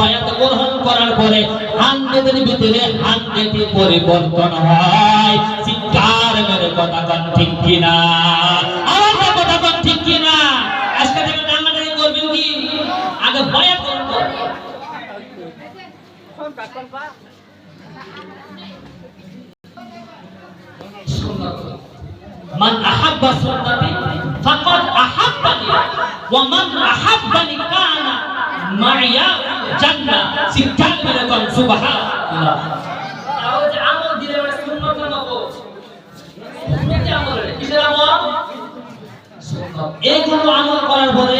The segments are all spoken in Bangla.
বায়াত গ্রহণ করার পরে 100 এর ভিতরে 100 পরিবর্তন হয়। চিৎকার মেরে কথা কোন ঠিক কিনা? আমার কথা কোন ঠিক কিনা? আজকে থেকে টাঙ্গাটাঙ্গি করবেন কি? আগে বায়াত করুন। মান আহাব্বা সুন্নতি ফাকাদ আহাব্বানি ওয়া মান আহাব্বানি কানা মাইয়া জান্নাহ। চিৎকার মেরে কোন সুবহানাল্লাহ। তাহলে আমল দিলে মানে সুন্নাত নব, সুন্নাত আমল কিসের আমল? সুন্নাত। এইগুলো আমল করার পরে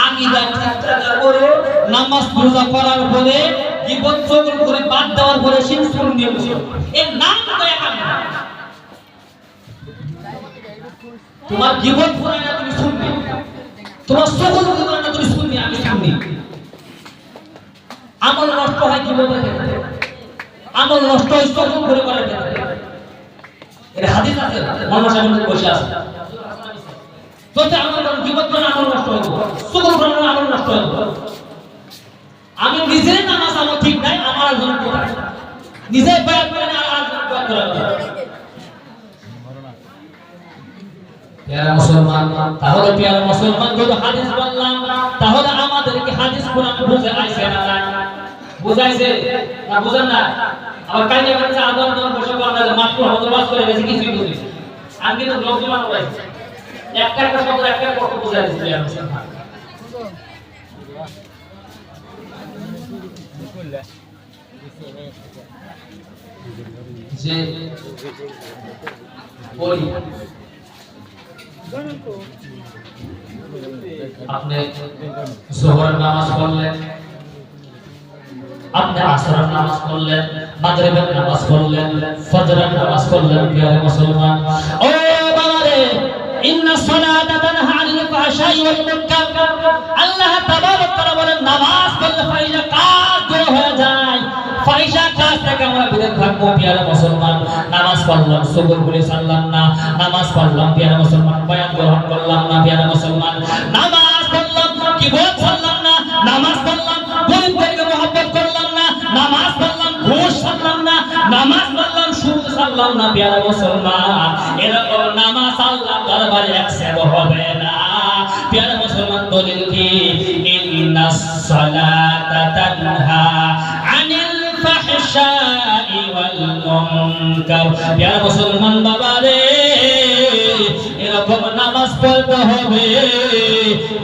আকীদা ঠিকঠাক করে নামাজ রোজা করার পরে জীবন চক্র করে বাদ দেওয়ার পরে শিরকুল নিয়ে এর নাম কয় আমল। তোমার জীবন পুরাই না তুমি শুনবে, তোমার সকল পুরাই না তুমি শুনবে, আমি শুনবি। আমল নষ্ট হয় জীবনের ক্ষেত্রে, আমল নষ্ট হয় সকল করে করার ক্ষেত্রে। এর হাদিস আছে, মোহাম্মদ সাহেব বসে আছে। যদি আমল করেন জীবন পুরাই আমল নষ্ট হয়, সকল পুরাই আমল নষ্ট হয়। আমি নিজে নামাজ আমল ঠিক নাই, আমার একজন নিজে বায়াত করেন আর একজন বায়াত করেন। প্যারা মুসলমান, তাহলে প্যারা মুসলমান যদি হাদিস বললাম তাহলে আমাদেরকে হাদিস কোরআন বুঝে আইছে না? বুঝাইছে না? বুঝেন না? আবার কাইলে বলছে আদর দর বসে বলতে মাত্র হজবাস করে গেছে, কিছুই বুঝি আমি তো লোকজন বলাইছে একটা একটা শব্দ একটা একটা কথা বুঝাই দিছে। প্যারা মুসলমান যে বলি আপনি যোহরের নামাজ পড়লেন, আপনি আসরের নামাজ পড়লেন, মাগরিবের নামাজ পড়লেন, ফজরের নামাজ পড়লেন। প্রিয় মুসলমান, ও বাবারে, ইন্না সালাতা তানহা আনিল ফাহশাই ওয়াল মুনকার। আল্লাহ তাবারক ওয়া তাআলা বলেন নামাজ পড়লে ফাহিশা কাজ দূর হয়ে যায়, ফাহিশা কাজ থেকে আমরা বিরত থাকবো। প্রিয় মুসলমান, নামাজ পড়লাম, সুবহ বলে সারলাম না, নামাজ পড়লাম প্রিয় মুসলমান, বায়াত গ্রহণ করলাম না প্রিয় মুসলমান, নামাজ পড়লাম কিবত করলাম না, নামাজ পড়লাম গরিবদেরকে মহব্বত করলাম না, নামাজ পড়লাম ঘুষ ছাড়লাম না, নামাজ পড়লাম সুদ ছাড়লাম না প্রিয় মুসলমান, এরকম নামাজ আল্লাহর দরবারে অ্যাকসেপ্ট হবে না। প্রিয় মুসলমান, দলিল কি? ইন্নাস সালাতা তানহা আনিল ফাহশাই ওয়াল মুনকার। প্রিয় মুসলমান বাবারে, এরকম নামাজ পড়তে হবে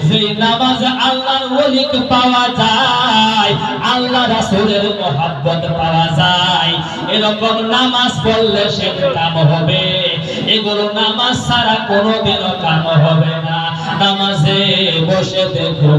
যে নামাজ আল্লাহর ওলিকে পাওয়া যায়, আল্লাহ রাসূলের মহব্বত পাওয়া যায়। এরকম নামাজ পড়লে সে কাম হবে, এগুলো নামাজ ছাড়া কোনোদিনও কাম হবে না। নামাজে বসে দেখো